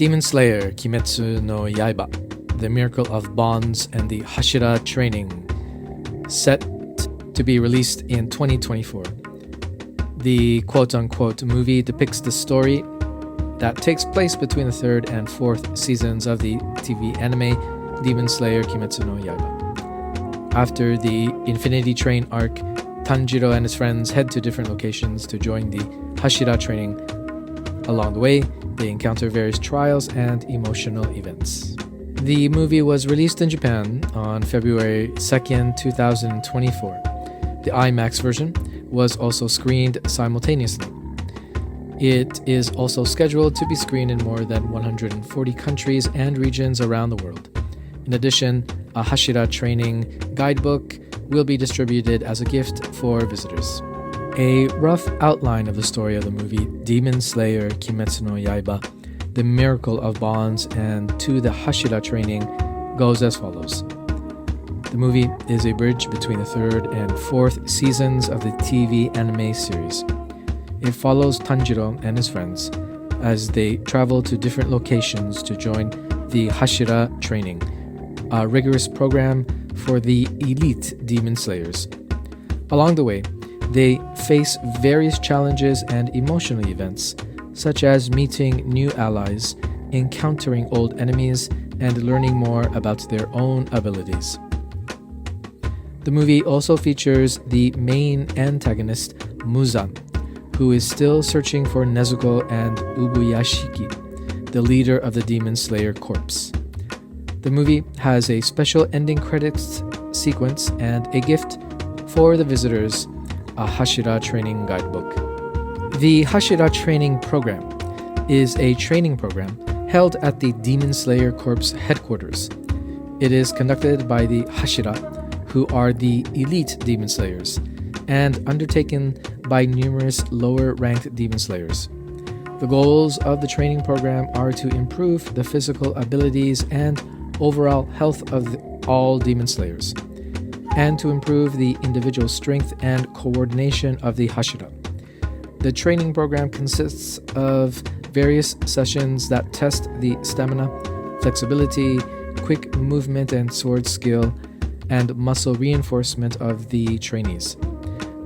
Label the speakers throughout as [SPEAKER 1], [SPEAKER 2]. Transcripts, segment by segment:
[SPEAKER 1] Demon Slayer Kimetsu no Yaiba, The Miracle of Bonds and the Hashira Training, set to be released in 2024. The quote-unquote movie depicts the story that takes place between the third and fourth seasons of the TV anime Demon Slayer Kimetsu no Yaiba. After the Infinity Train arc, Tanjiro and his friends head to different locations to join the Hashira training. Along the way, they encounter various trials and emotional events. The movie was released in Japan on February 2nd, 2024. The IMAX version was also screened simultaneously. It is also scheduled to be screened in more than 140 countries and regions around the world. In addition, a Hashira training guidebook will be distributed as a gift for visitors. A rough outline of the story of the movie Demon Slayer Kimetsu no Yaiba, The Miracle of Bonds and To the Hashira Training goes as follows. The movie is a bridge between the third and fourth seasons of the TV anime series. It follows Tanjiro and his friends as they travel to different locations to join the Hashira Training, a rigorous program for the elite Demon Slayers. Along the way, they face various challenges and emotional events, such as meeting new allies, encountering old enemies, and learning more about their own abilities. The movie also features the main antagonist, Muzan, who is still searching for Nezuko and Ubuyashiki, the leader of the Demon Slayer Corps. The movie has a special ending credits sequence and a gift for the visitors, a Hashira training guidebook. The Hashira training program is a training program held at the Demon Slayer Corps headquarters. It is conducted by the Hashira, who are the elite Demon Slayers, and undertaken by numerous lower-ranked Demon Slayers. The goals of the training program are to improve the physical abilities and overall health of all Demon Slayers, and to improve the individual strength and coordination of the Hashira. The training program consists of various sessions that test the stamina, flexibility, quick movement and sword skill, and muscle reinforcement of the trainees.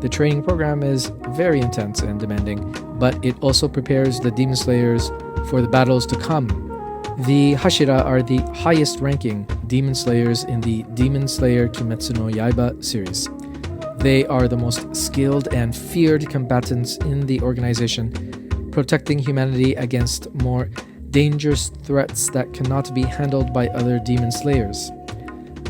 [SPEAKER 1] The training program is very intense and demanding, but it also prepares the Demon Slayers for the battles to come. The Hashira are the highest ranking Demon Slayers in the Demon Slayer Kimetsu no Yaiba series. They are the most skilled and feared combatants in the organization, protecting humanity against more dangerous threats that cannot be handled by other Demon Slayers.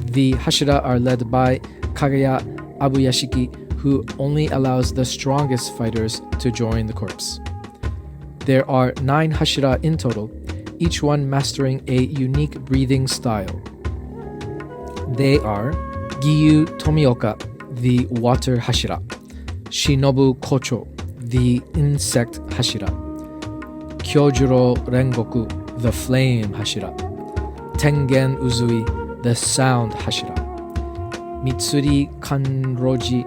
[SPEAKER 1] The Hashira are led by Kaguya Ubuyashiki, who only allows the strongest fighters to join the corps. There are 9 Hashira in total, each one mastering a unique breathing style. They are Giyu Tomioka, the Water Hashira, Shinobu Kocho, the Insect Hashira, Kyojuro Rengoku, the Flame Hashira, Tengen Uzui, the Sound Hashira, Mitsuri Kanroji,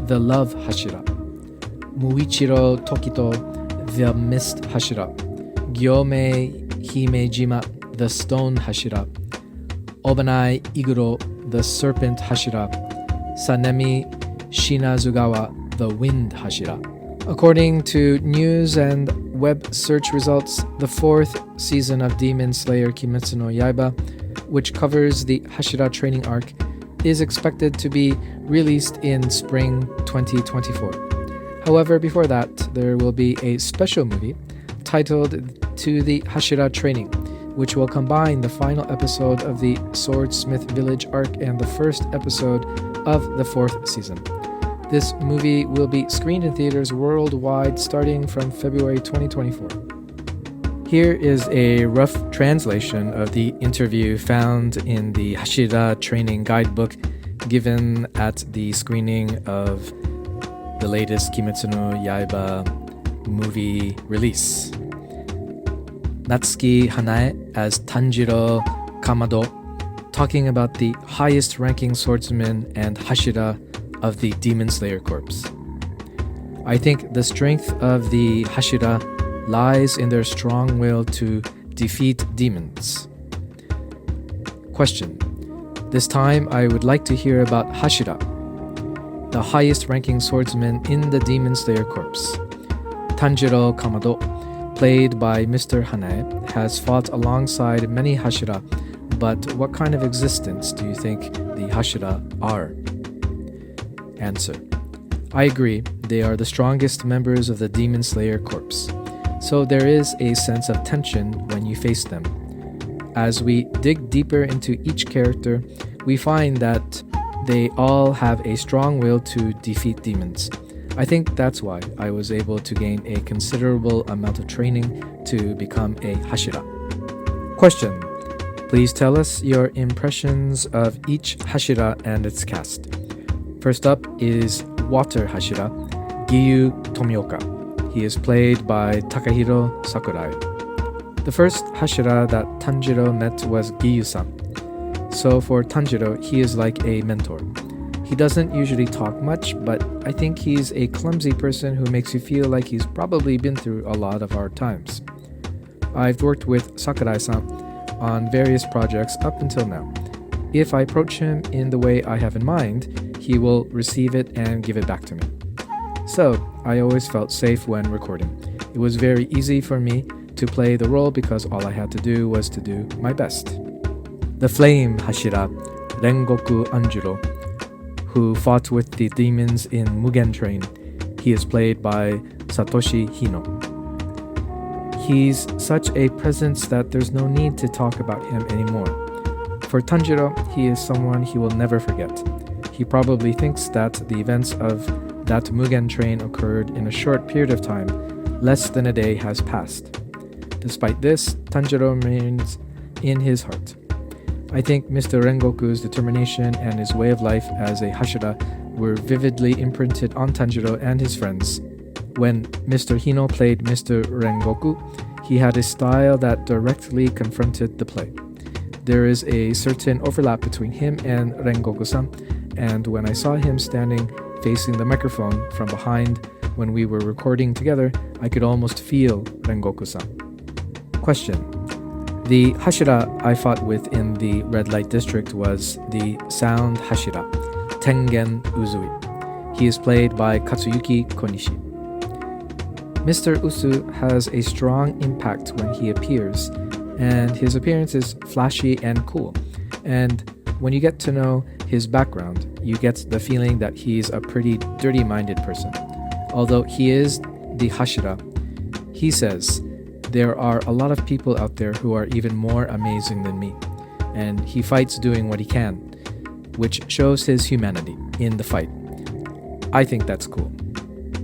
[SPEAKER 1] the Love Hashira, Muichiro Tokito, the Mist Hashira, Gyome Himejima, the Stone Hashira, Obanai Iguro, the Serpent Hashira, Sanemi Shinazugawa, the Wind Hashira. According to news and web search results, the 4th season of Demon Slayer Kimetsu no Yaiba, which covers the Hashira training arc, is expected to be released in spring 2024. However, before that, there will be a special movie titled To the Hashira Training, which will combine the final episode of the Swordsmith Village arc and the first episode of the 4th season. This movie will be screened in theaters worldwide starting from February 2024. Here is a rough translation of the interview found in the Hashira training guidebook given at the screening of the latest Kimetsu no Yaiba movie release. NATSUKI HANAE as Tanjiro Kamado, talking about the highest ranking swordsman and Hashira of the Demon Slayer Corps. I think the strength of the Hashira lies in their strong will to defeat demons. Question. This time I would like to hear about Hashira, the highest ranking swordsman in the Demon Slayer Corps. Tanjiro Kamado, played by Mr. Hanae, has fought alongside many Hashira, but what kind of existence do you think the Hashira are? Answer. I agree, they are the strongest members of the Demon Slayer Corps, so there is a sense of tension when you face them. As we dig deeper into each character, we find that they all have a strong will to defeat demons. I think that's why I was able to gain a considerable amount of training to become a Hashira. Question. Please tell us your impressions of each Hashira and its cast. First up is Water Hashira, Giyu Tomioka. He is played by Takahiro Sakurai. The first Hashira that Tanjiro met was Giyu-san. So for Tanjiro, he is like a mentor. He doesn't usually talk much, but I think he's a clumsy person who makes you feel like he's probably been through a lot of hard times. I've worked with Sakurai-san on various projects up until now. If I approach him in the way I have in mind, he will receive it and give it back to me. So, I always felt safe when recording. It was very easy for me to play the role because all I had to do was to do my best. The Flame Hashira, Rengoku Anjuro, who fought with the demons in Mugen Train. He is played by Satoshi Hino. He's such a presence that there's no need to talk about him anymore. For Tanjiro, he is someone he will never forget. He probably thinks that the events of that Mugen Train occurred in a short period of time, less than a day has passed. Despite this, Tanjiro remains in his heart. I think Mr. Rengoku's determination and his way of life as a Hashira were vividly imprinted on Tanjiro and his friends. When Mr. Hino played Mr. Rengoku, he had a style that directly confronted the play. There is a certain overlap between him and Rengoku-san, and when I saw him standing facing the microphone from behind when we were recording together, I could almost feel Rengoku-san. Question. The Hashira I fought with in the red light district was the Sound Hashira, Tengen Uzui. He is played by Katsuyuki Konishi. Mr. Usu has a strong impact when he appears, and his appearance is flashy and cool. And when you get to know his background, you get the feeling that he's a pretty dirty-minded person. Although he is the Hashira, he says, there are a lot of people out there who are even more amazing than me, and he fights doing what he can, which shows his humanity in the fight. I think that's cool.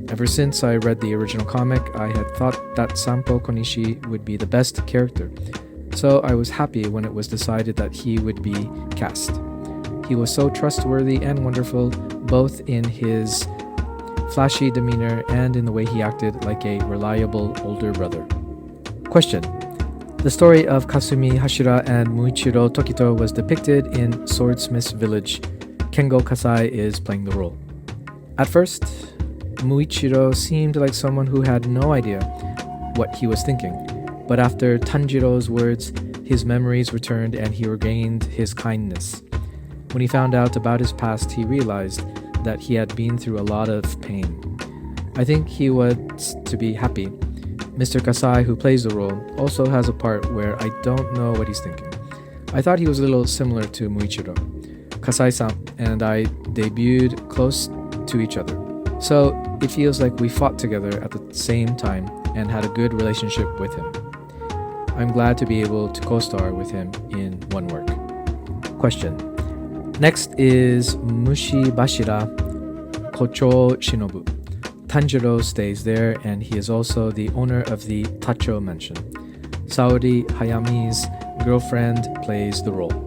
[SPEAKER 1] Ever since I read the original comic, I had thought that Sampo Konishi would be the best character, so I was happy when it was decided that he would be cast. He was so trustworthy and wonderful, both in his flashy demeanor and in the way he acted like a reliable older brother. Question. The story of Kasumi Hashira and Muichiro Tokito was depicted in Swordsmith's Village. Kengo Kasai is playing the role. At first, Muichiro seemed like someone who had no idea what he was thinking, but after Tanjiro's words, his memories returned and he regained his kindness. When he found out about his past, he realized that he had been through a lot of pain. I think he was to be happy. Mr. Kasai, who plays the role, also has a part where I don't know what he's thinking. I thought he was a little similar to Muichiro. Kasai-san and I debuted close to each other, so it feels like we fought together at the same time and had a good relationship with him. I'm glad to be able to co-star with him in one work. Question. Next is Mushibashira Kocho Shinobu. Tanjiro stays there, and he is also the owner of the Tacho Mansion. Saori Hayami's girlfriend plays the role.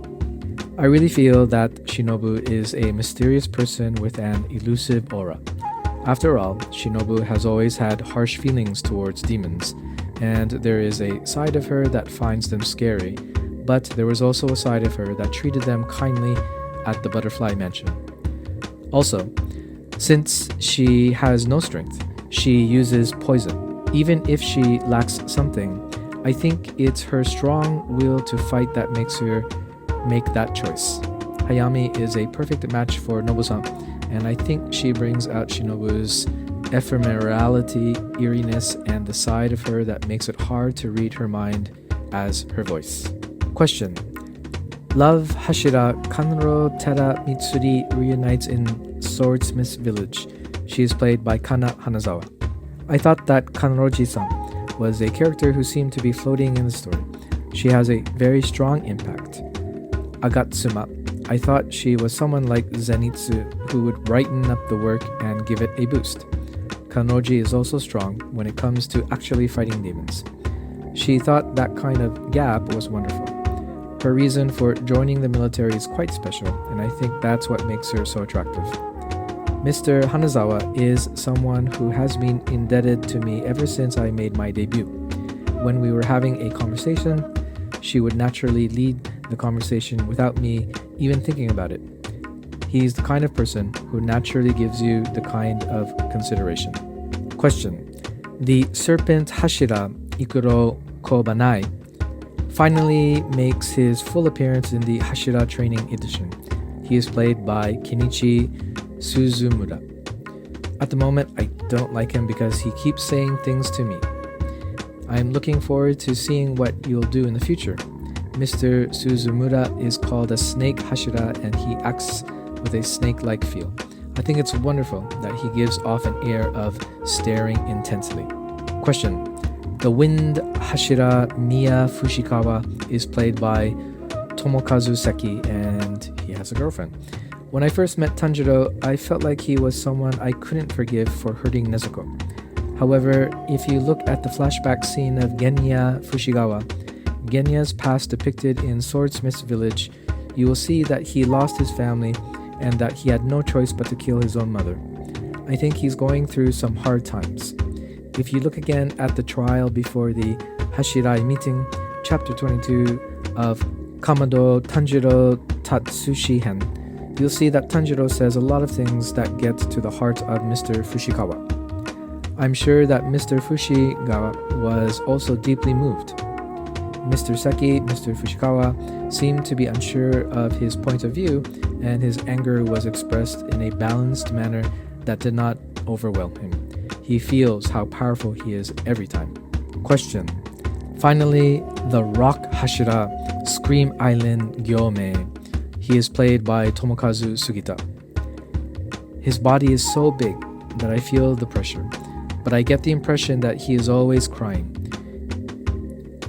[SPEAKER 1] I really feel that Shinobu is a mysterious person with an elusive aura. After all, Shinobu has always had harsh feelings towards demons, and there is a side of her that finds them scary, but there was also a side of her that treated them kindly at the Butterfly Mansion. Also, since she has no strength, she uses poison. Even if she lacks something, I think it's her strong will to fight that makes her make that choice. Hayami is a perfect match for Nobu-san, and I think she brings out Shinobu's ephemerality, eeriness, and the side of her that makes it hard to read her mind as her voice. Question. Love Hashira Kanro Tera Mitsuri reunites in Swordsmith Village. She is played by Kana Hanazawa. I thought that Kanroji-san was a character who seemed to be floating in the story. She has a very strong impact. Agatsuma. I thought she was someone like Zenitsu who would brighten up the work and give it a boost. Kanroji is also strong when it comes to actually fighting demons. She thought that kind of gap was wonderful. Her reason for joining the military is quite special, and I think that's what makes her so attractive. Mr. Hanazawa is someone who has been indebted to me ever since I made my debut. When we were having a conversation, she would naturally lead the conversation without me even thinking about it. He's the kind of person who naturally gives you the kind of consideration. Question. The Serpent Hashira Ikuro Kobanai finally makes his full appearance in the Hashira Training Edition. He is played by Kenichi Suzumura. At the moment, I don't like him because he keeps saying things to me. I'm looking forward to seeing what you'll do in the future. Mr. Suzumura is called a snake Hashira, and he acts with a snake-like feel. I think it's wonderful that he gives off an air of staring intensely. Question. The wind Hashira Miya Fushikawa is played by Tomokazu Seki, and he has a girlfriend. When I first met Tanjiro, I felt like he was someone I couldn't forgive for hurting Nezuko. However, if you look at the flashback scene of Genya Fushigawa, Genya's past depicted in Swordsmith Village, you will see that he lost his family and that he had no choice but to kill his own mother. I think he's going through some hard times. If you look again at the trial before the Hashirai meeting, chapter 22 of Kamado Tanjiro Tatsushi-hen, you'll see that Tanjiro says a lot of things that get to the heart of Mr. Fushikawa. I'm sure that Mr. Fushigawa was also deeply moved. Mr. Seki, Mr. Fushikawa, seemed to be unsure of his point of view, and his anger was expressed in a balanced manner that did not overwhelm him. He feels how powerful he is every time. Question. Finally, the Rock Hashira, Scream Island Gyome. He is played by Tomokazu Sugita. His body is so big that I feel the pressure, but I get the impression that he is always crying.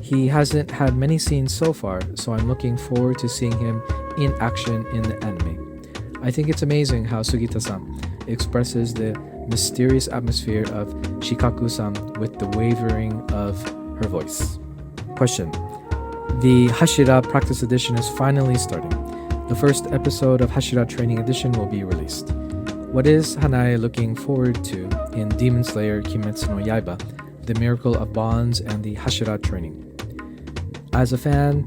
[SPEAKER 1] He hasn't had many scenes so far, so I'm looking forward to seeing him in action in the anime. I think it's amazing how Sugita-san expresses the mysterious atmosphere of Shikaku-san with the wavering of her voice. Question. The Hashira Practice Edition is finally starting. The first episode of Hashira Training Edition will be released. What is Hanae looking forward to in Demon Slayer KIMETSU NO YAIBA, The Miracle of Bonds, and the Hashira Training? As a fan,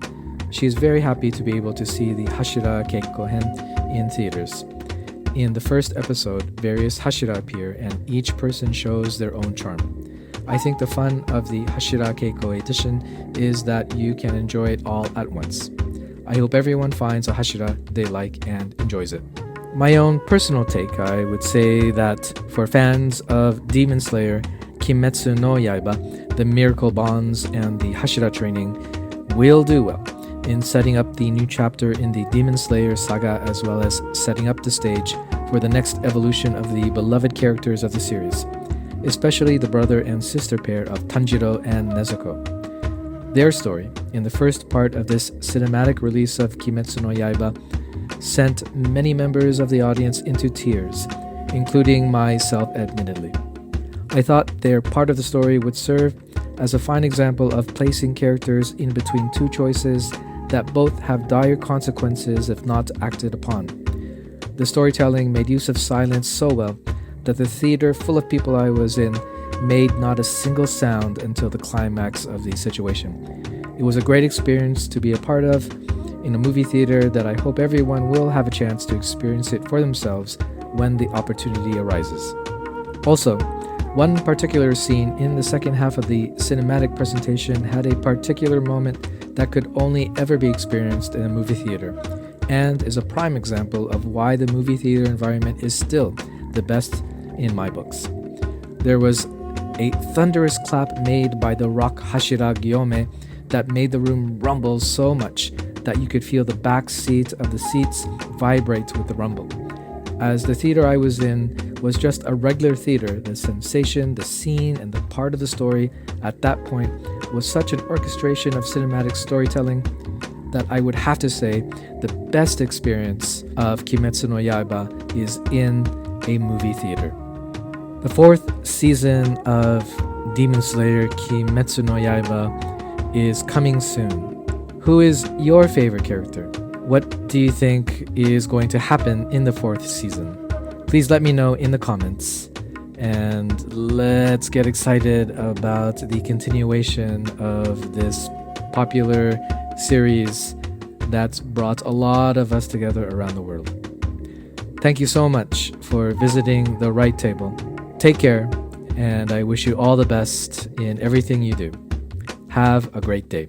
[SPEAKER 1] she is very happy to be able to see the Hashira Keikohen in theaters. In the first episode, various Hashira appear and each person shows their own charm. I think the fun of the Hashira Keiko edition is that you can enjoy it all at once. I hope everyone finds a Hashira they like and enjoys it. My own personal take, I would say that for fans of Demon Slayer, KIMETSU NO YAIBA, The Miracle Bonds, and the Hashira Training will do well in setting up the new chapter in the Demon Slayer saga, as well as setting up the stage for the next evolution of the beloved characters of the series, especially the brother and sister pair of Tanjiro and Nezuko. Their story, in the first part of this cinematic release of KIMETSU NO YAIBA, sent many members of the audience into tears, including myself admittedly. I thought their part of the story would serve as a fine example of placing characters in between two choices that both have dire consequences if not acted upon. The storytelling made use of silence so well that the theater full of people I was in made not a single sound until the climax of the situation. It was a great experience to be a part of in a movie theater that I hope everyone will have a chance to experience it for themselves when the opportunity arises. Also, One particular scene in the second half of the cinematic presentation had a particular moment that could only ever be experienced in a movie theater, and is a prime example of why the movie theater environment is still the best in my books. There was a thunderous clap made by the rock Hashira Gyome that made the room rumble so much that you could feel the back seat of the seats vibrate with the rumble. As the theater I was in was just a regular theater, the sensation, the scene, and the part of the story at that point was such an orchestration of cinematic storytelling that I would have to say the best experience of Kimetsu no Yaiba is in a movie theater. The fourth season of Demon Slayer Kimetsu no Yaiba is coming soon. Who is your favorite character? What do you think is going to happen in the fourth season? Please let me know in the comments. And let's get excited about the continuation of this popular series that's brought a lot of us together around the world. Thank you so much for visiting the Right Table. Take care, and I wish you all the best in everything you do. Have a great day.